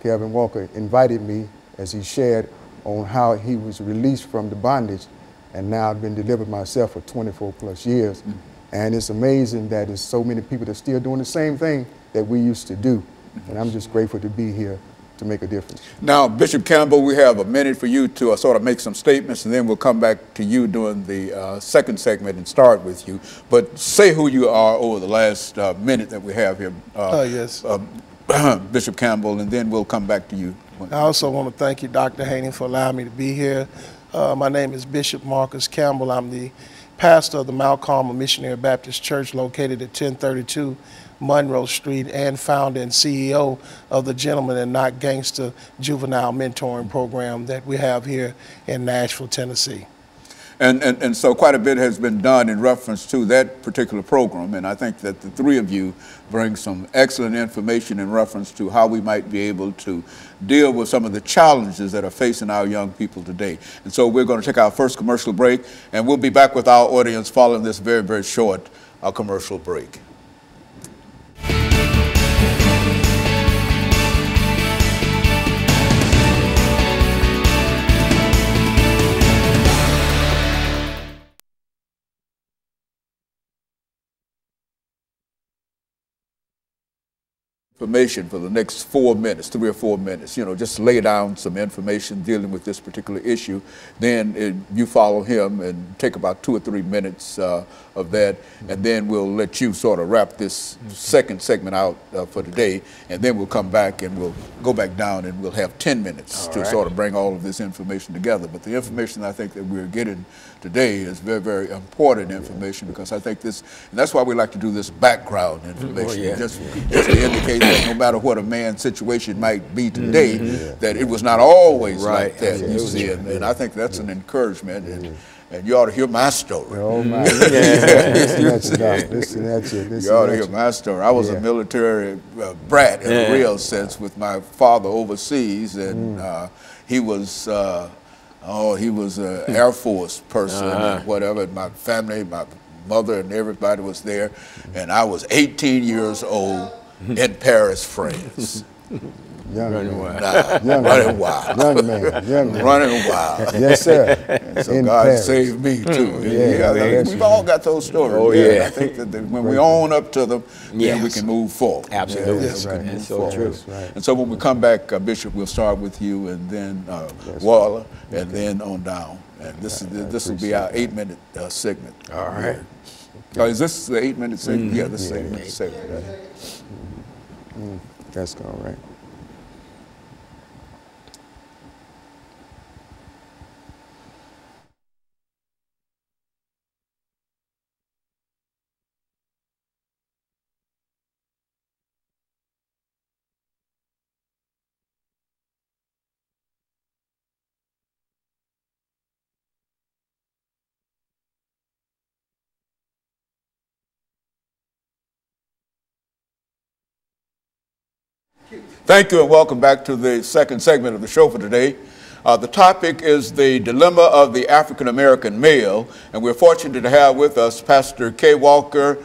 KWalker invited me, as he shared, on how he was released from the bondage, and now I've been delivered myself for 24 plus years. And it's amazing that there's so many people that are still doing the same thing that we used to do. And I'm just grateful to be here to make a difference. Now, Bishop Campbell, we have a minute for you to sort of make some statements, and then we'll come back to you during the second segment and start with you. But say who you are over the last minute that we have here, Yes. Bishop Campbell, and then we'll come back to you. I also want to thank you, Dr. Haney, for allowing me to be here. My name is Bishop Marcus Campbell. I'm the pastor of the Mount Carmel Missionary Baptist Church located at 1032 Monroe Street, and founder and CEO of the Gentlemen and Not Gangster Juvenile Mentoring Program that we have here in Nashville, Tennessee. And so quite a bit has been done in reference to that particular program, and I think that the three of you bring some excellent information in reference to how we might be able to deal with some of the challenges that are facing our young people today. And so we're going to take our first commercial break, and we'll be back with our audience following this very, very short commercial break. Information for the next 4 minutes, 3 or 4 minutes, you know, just lay down some information dealing with this particular issue. Then you follow him and take about 2 or 3 minutes of that, and then we'll let you sort of wrap this second segment out for today, and then we'll come back and we'll go back down and we'll have 10 minutes to sort of bring all of this information together. But the information I think that we're getting today is very, very important information, because I think this, and that's why we like to do this background information, just to indicate that no matter what a man's situation might be today, that it was not always like that, you see, and I think that's an encouragement, and you ought to hear my story. Oh my! You ought to hear my story. I was a military brat in a real sense, with my father overseas, and he was an Air Force person and whatever. And my family, my mother and everybody was there, and I was 18 years old in Paris, France. Running wild. Running wild. Young man. Running wild. Yes, sir. And so God Paris. saved me too. We've all got those stories. Oh, yeah. I think that when we own up to them, then we can move forward. Absolutely. That's right. That's so true. Right. And so when we come back, Bishop, we'll start with you, and then Waller, and then on down. And this will be our 8-minute segment. All right. Is this the 8-minute segment? Yeah, this is the 8-minute segment. Right? That's all right. Thank you, and welcome back to the second segment of the show for today. The topic is the dilemma of the African-American male, and we're fortunate to have with us Pastor KWalker,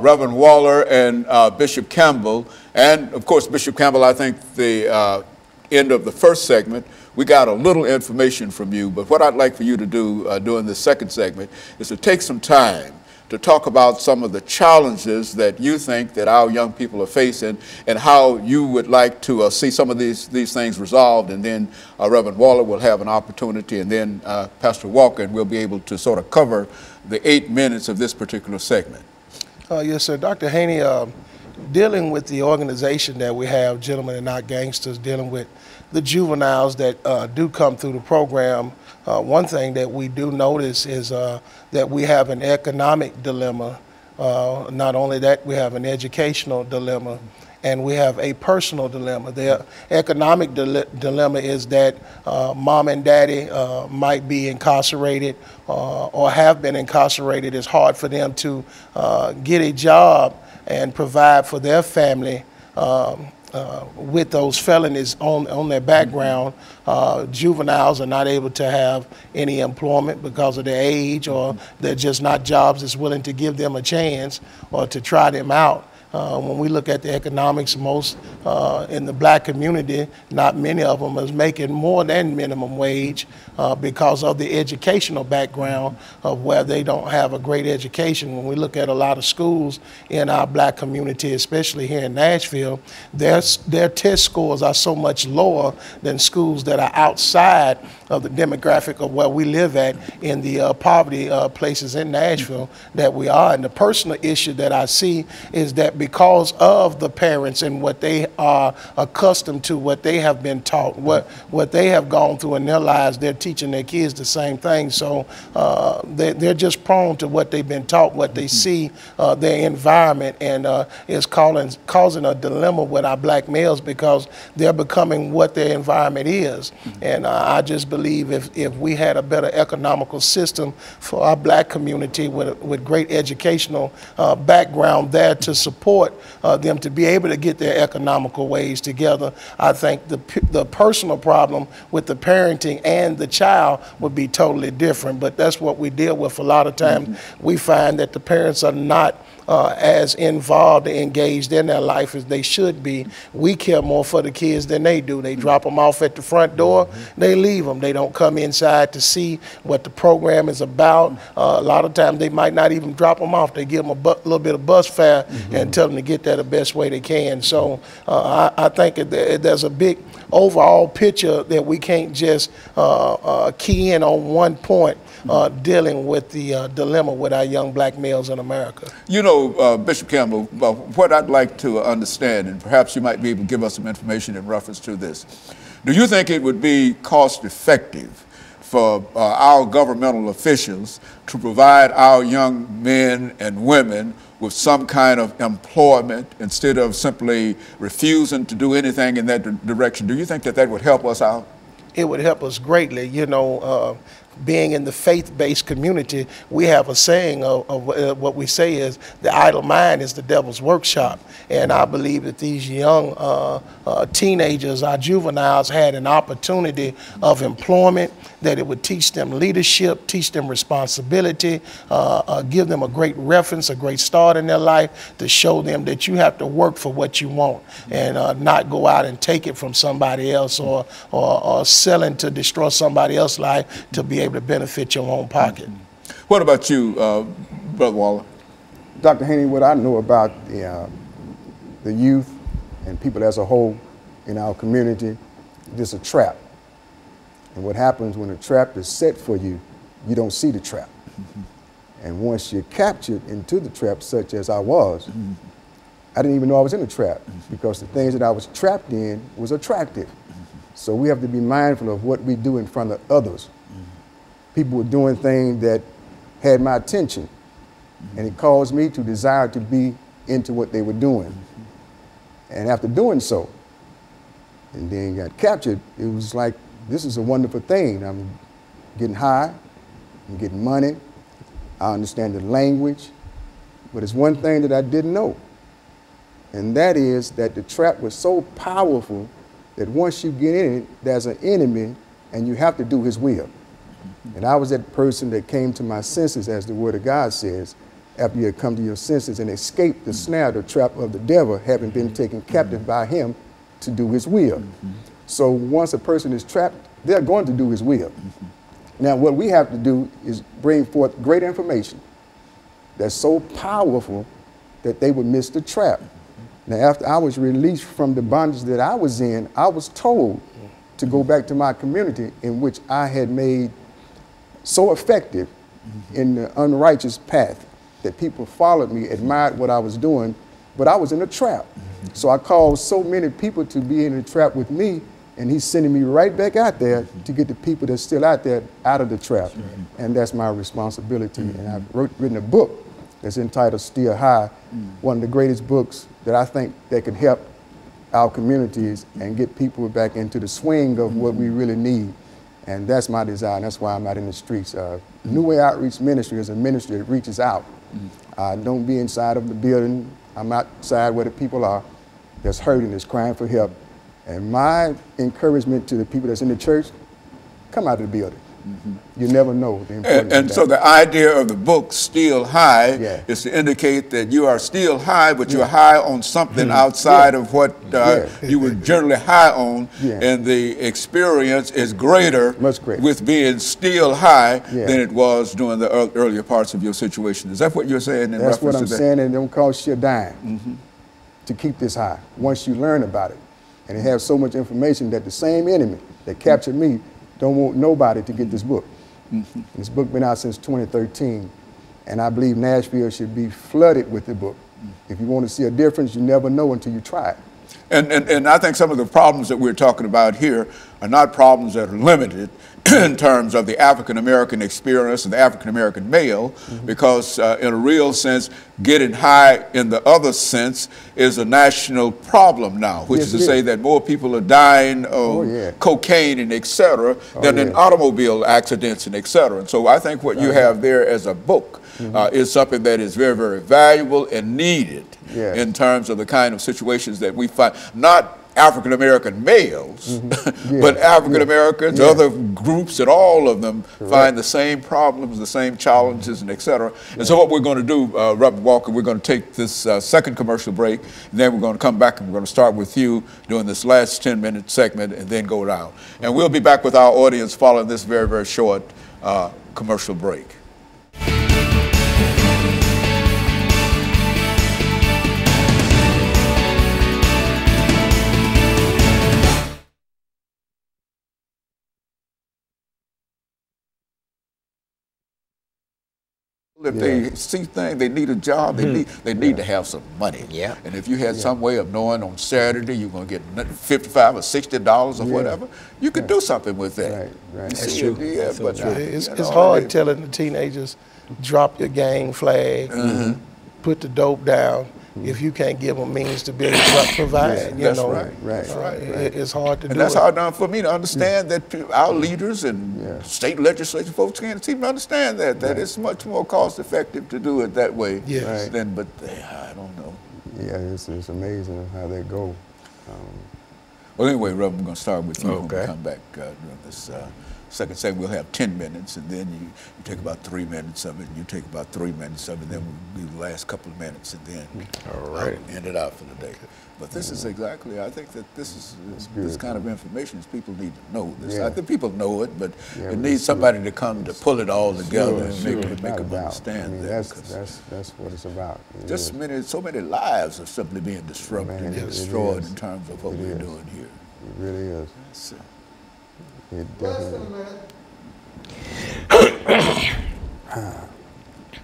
Reverend Waller, and Bishop Campbell. And, of course, Bishop Campbell, I think the end of the first segment, we got a little information from you, but what I'd like for you to do during this second segment is to take some time to talk about some of the challenges that you think that our young people are facing, and how you would like to see some of these things resolved. And then Reverend Waller will have an opportunity, and then Pastor Walker, and we'll be able to sort of cover the 8 minutes of this particular segment. Yes, sir. Dr. Haney, dealing with the organization that we have, Gentlemen and Not Gangsters, dealing with the juveniles that do come through the program, one thing that we do notice is that we have an economic dilemma. Not only that, we have an educational dilemma, and we have a personal dilemma. The economic dilemma is that mom and daddy might be incarcerated or have been incarcerated. It's hard for them to get a job and provide for their family with those felonies on their background. Juveniles are not able to have any employment because of their age, or they're just not jobs that's willing to give them a chance or to try them out. When we look at the economics, most in the black community, not many of them is making more than minimum wage because of the educational background of where they don't have a great education. When we look at a lot of schools in our black community, especially here in Nashville, their test scores are so much lower than schools that are outside of the demographic of where we live at in the poverty places in Nashville that we are. And the personal issue that I see is that because of the parents and what they are accustomed to, what they have been taught, what they have gone through in their lives, they're teaching their kids the same thing. So they're just prone to what they've been taught, what they see, their environment, and it's causing a dilemma with our black males because they're becoming what their environment is. And I just believe if we had a better economical system for our black community with great educational background there to support them to be able to get their economical ways together, I think the personal problem with the parenting and the child would be totally different. But that's what we deal with a lot of times. We find that the parents are not as involved and engaged in their life as they should be. We care more for the kids than they do. They drop them off at the front door, they leave them. They don't come inside to see what the program is about. A lot of times they might not even drop them off. They give them a little bit of bus fare and tell them to get there the best way they can. So I think there's a big overall picture that we can't just key in on one point dealing with the dilemma with our young black males in America. You know, Bishop Campbell, what I'd like to understand, and perhaps you might be able to give us some information in reference to this, do you think it would be cost effective for our governmental officials to provide our young men and women with some kind of employment instead of simply refusing to do anything in that direction? Do you think that would help us out? It would help us greatly. You know, being in the faith-based community, we have a saying of what we say is the idle mind is the devil's workshop. And I believe that these young teenagers, our juveniles, had an opportunity of employment, that it would teach them leadership, teach them responsibility, give them a great reference, a great start in their life, to show them that you have to work for what you want and not go out and take it from somebody else or selling to destroy somebody else's life to be able to benefit your own pocket. What about you, Brother Waller? Dr. Haney, what I know about the youth and people as a whole in our community, it's a trap. And what happens when a trap is set for you, you don't see the trap. And once you're captured into the trap, such as I was, I didn't even know I was in a trap because the things that I was trapped in was attractive. So we have to be mindful of what we do in front of others. People were doing things that had my attention, and it caused me to desire to be into what they were doing. And after doing so, and then got captured, it was like, this is a wonderful thing. I'm getting high, I'm getting money, I understand the language, but it's one thing that I didn't know, and that is that the trap was so powerful that once you get in it, there's an enemy, and you have to do his will. And I was that person that came to my senses, as the Word of God says, after you had come to your senses and escaped the snare, the trap of the devil, having been taken captive by him to do his will. So once a person is trapped, they're going to do his will. Now what we have to do is bring forth great information that's so powerful that they would miss the trap. Now after I was released from the bondage that I was in, I was told to go back to my community in which I had made so effective in the unrighteous path that people followed me, admired what I was doing, but I was in a trap. So I called so many people to be in a trap with me, and he's sending me right back out there to get the people that's still out there out of the trap. And that's my responsibility. And I've written a book that's entitled Still High, one of the greatest books that I think that could help our communities and get people back into the swing of what we really need. And that's my desire, and that's why I'm out in the streets. New Way Outreach Ministry is a ministry that reaches out. Don't be inside of the building. I'm outside where the people are that's hurting, that's crying for help. And my encouragement to the people that's in the church, come out of the building. You never know the importance And of so that. the idea of the book, Still High, Yeah. is to indicate that you are still high, but you're high on something Mm-hmm. outside of what you were generally high on, Yeah. and the experience is greater, Much greater. with being still high Yeah. than it was during the earlier parts of your situation. Is that what you're saying in That's what reference I'm to that? saying, and it don't cost you a dime to keep this high once you learn about it. And it has so much information that the same enemy that captured me don't want nobody to get this book. This book been out since 2013, and I believe Nashville should be flooded with the book. If you want to see a difference, you never know until you try it. And I think some of the problems that we're talking about here are not problems that are limited in terms of the African-American experience and the African-American male, because in a real sense, getting high in the other sense is a national problem now, which is to say that more people are dying of cocaine and et cetera than in automobile accidents and et cetera. And so I think what you have there as a book is something that is very, very valuable and needed in terms of the kind of situations that we find, not African-American males, but African-Americans, other groups, and all of them find the same problems, the same challenges, and et cetera. And so what we're going to do, Reverend Walker, we're going to take this second commercial break, and then we're going to come back and we're going to start with you doing this last 10-minute segment and then go down. And we'll be back with our audience following this very, very short commercial break. If they see things, they need a job, they need to have some money. Yeah. And if you had some way of knowing on Saturday you're going to get $55 or $60 or whatever, you could do something with that. Right. That's true. Yeah, but It's hard telling the teenagers, drop your gang flag, put the dope down, if you can't give them means to be able to provide. That's right. It's hard to do. And that's hard for me to understand that our leaders and state legislature folks can't seem to understand that it's much more cost effective to do it that way than, but I don't know. Yeah, it's amazing how they go. Well, anyway, Reverend, we're going to start with you when we come back during this second segment. We'll have 10 minutes, and then you take about 3 minutes of it, and you take about 3 minutes of it, and then we'll do the last couple of minutes, and then end it out for the day. But this is exactly, I think that this is this kind of information is people need to know this. I think people know it, but it needs somebody to come to pull it all together and make them understand that. That's what it's about. Just so many lives are simply being disrupted and destroyed in terms of what we're doing here. It really is. It definitely.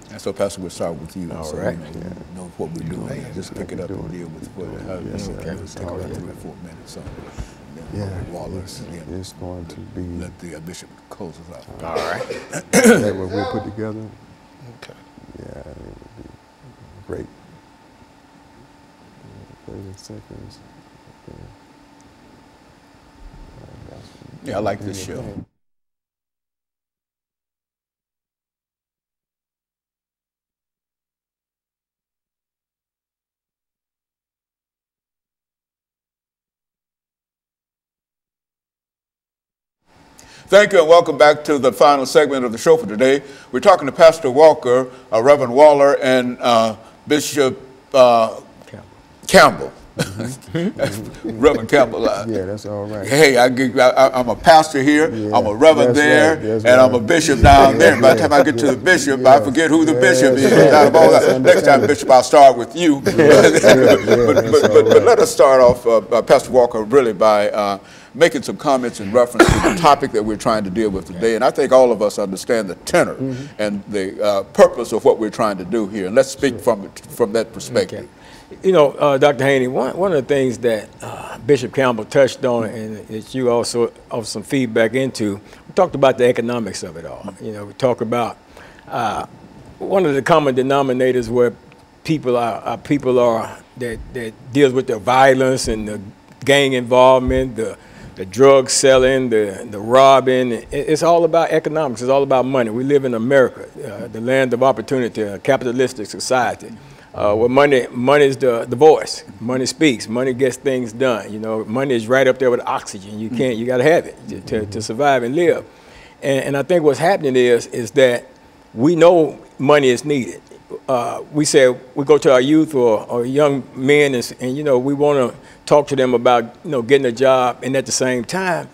And so, Pastor, we'll start with you. All so right. You know what we're doing. Just pick it up and deal with what take about 3 or 4 minutes on it. Waller, it's going to be. Let the bishop close us out. All right. That what we'll put together. Okay. Yeah, it would be great. 30 seconds. Yeah, I like this show. Thank you and welcome back to the final segment of the show for today. We're talking to Pastor Walker, Reverend Waller, and Bishop Campbell. Reverend Campbell. Yeah, that's all right. Hey, I'm a pastor here, I'm a reverend there, and I'm a bishop down there. By the time I get to the bishop, I forget who the bishop is. Out of all that. Next time, Bishop, I'll start with you. But let us start off, Pastor Walker, really by making some comments in reference to the topic that we're trying to deal with today. And I think all of us understand the tenor and the purpose of what we're trying to do here. And let's speak from that perspective. Okay. You know, Dr. Haney, one of the things that Bishop Campbell touched on and that you also offered some feedback into, we talked about the economics of it all. You know, we talk about one of the common denominators where people are that deals with the violence and the gang involvement, the drug selling, the robbing. It's all about economics. It's all about money. We live in America, the land of opportunity, a capitalistic society. Where money is the voice. Money speaks. Money gets things done. You know, money is right up there with oxygen. You got to have it to survive and live. And I think what's happening is that we know money is needed. We say we go to our youth or young men and you know, we want to talk to them about, you know, getting a job, and at the same time,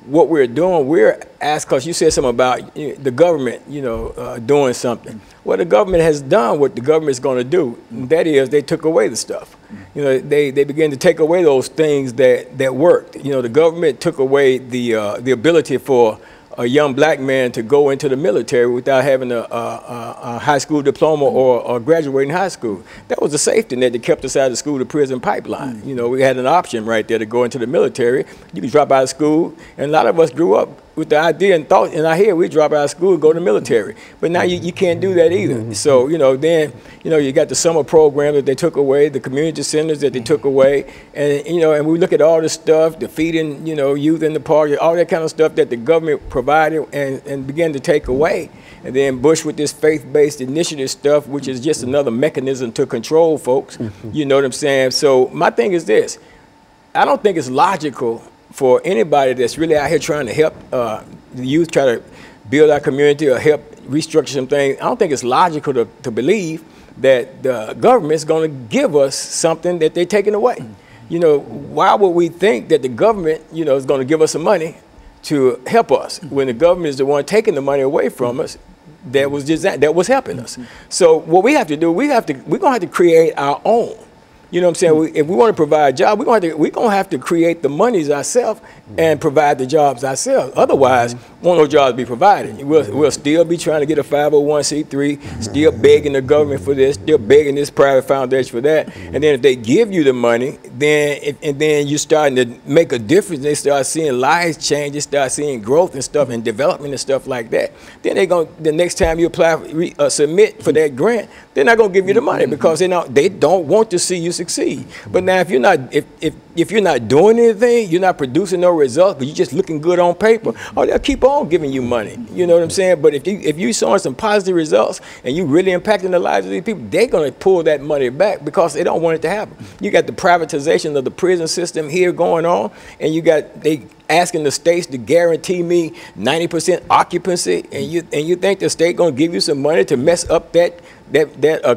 what we're doing, we're asked, because you said something about the government, you know, doing something. Well, the government has done what the government's going to do. And that is, they took away the stuff. You know, they began to take away those things that worked. You know, the government took away the ability for a young black man to go into the military without having a high school diploma or graduating high school. That was a safety net that kept us out of the school to prison pipeline. You know, we had an option right there to go into the military. You could drop out of school, and a lot of us grew up with the idea and thought, and I hear we drop out of school and go to the military. But now you can't do that either. So, you know, then, you know, you got the summer program that they took away, the community centers that they took away, and, you know, and we look at all the stuff, the feeding, you know, youth in the park, all that kind of stuff that the government provided and began to take away. And then Bush with this faith-based initiative stuff, which is just another mechanism to control folks. You know what I'm saying? So my thing is this. I don't think it's logical for anybody that's really out here trying to help the youth, try to build our community or help restructure some things. I don't think it's logical to believe that the government's going to give us something that they're taking away. You know, why would we think that the government, you know, is going to give us some money to help us when the government is the one taking the money away from us that was helping us? So what we have to do, we're going to have to create our own. You know what I'm saying? If we want to provide jobs, we're going to have to create the monies ourselves and provide the jobs ourselves. Otherwise, won't no jobs be provided. We'll still be trying to get a 501c3, still begging the government for this, still begging this private foundation for that. And then if they give you the money, then you're starting to make a difference. They start seeing lives change, they start seeing growth and stuff and development and stuff like that. Then the next time you apply, submit for that grant, they're not going to give you the money because they don't want to see you succeed. But now if you're not doing anything, you're not producing no results, but you're just looking good on paper, they'll keep on giving you money. You know what I'm saying? But if you're showing some positive results and you really impacting the lives of these people, they're going to pull that money back because they don't want it to happen. You got the privatization of the prison system here going on, and they asking the states to guarantee me 90% occupancy, and you think the state going to give you some money to mess up that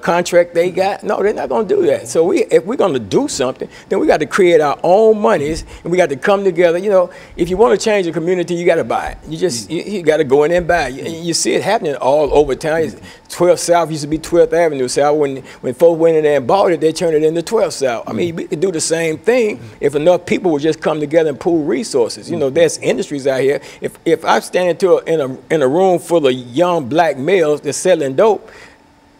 contract they got? No, they're not going to do that. So if we're going to do something, then we got to create our own monies, and we got to come together. You know, if you want to change a community, you got to buy it. You got to go in and buy it. You see it happening all over town. 12th South used to be 12th Avenue South. When folks went in there and bought it, they turned it into 12th South. I mean, we could do the same thing if enough people would just come together and pool resources. You know, there's industries out here. If I'm standing in a room full of young black males that's selling dope,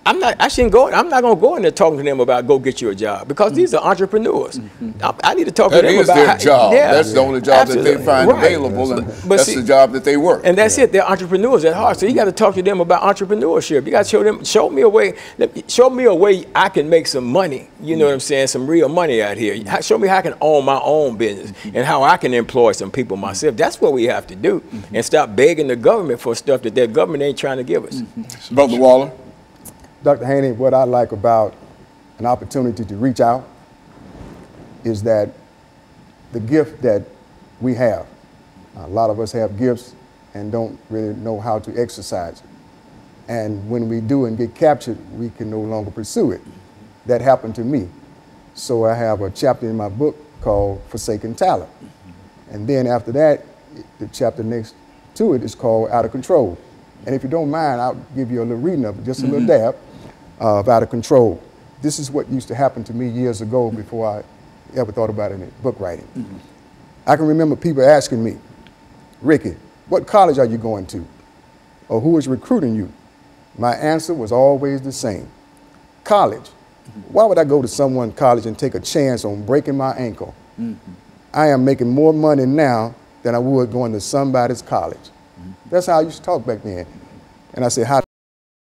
I'm not going to go in there talking to them about go get you a job, because these are entrepreneurs. I need to talk to them about their job. Yeah, that's the only job that they find available, and that's the job that they work. And that's it. They're entrepreneurs at heart. So you got to talk to them about entrepreneurship. You got to show me a way I can make some money. You know what I'm saying? Some real money out here. Show me how I can own my own business and how I can employ some people myself. That's what we have to do, and stop begging the government for stuff that their government ain't trying to give us. Brother Waller. Dr. Haney, what I like about an opportunity to reach out is that the gift that we have. A lot of us have gifts and don't really know how to exercise it. And when we do and get captured, we can no longer pursue it. That happened to me. So I have a chapter in my book called Forsaken Talent. And then after that, the chapter next to it is called Out of Control. And if you don't mind, I'll give you a little reading of it, just a little dab of Out of Control. This is what used to happen to me years ago before I ever thought about it in book writing. I can remember people asking me, Ricky, what college are you going to? Or who is recruiting you? My answer was always the same: college. Why would I go to someone's college and take a chance on breaking my ankle? I am making more money now than I would going to somebody's college. That's how I used to talk back then. And I said, how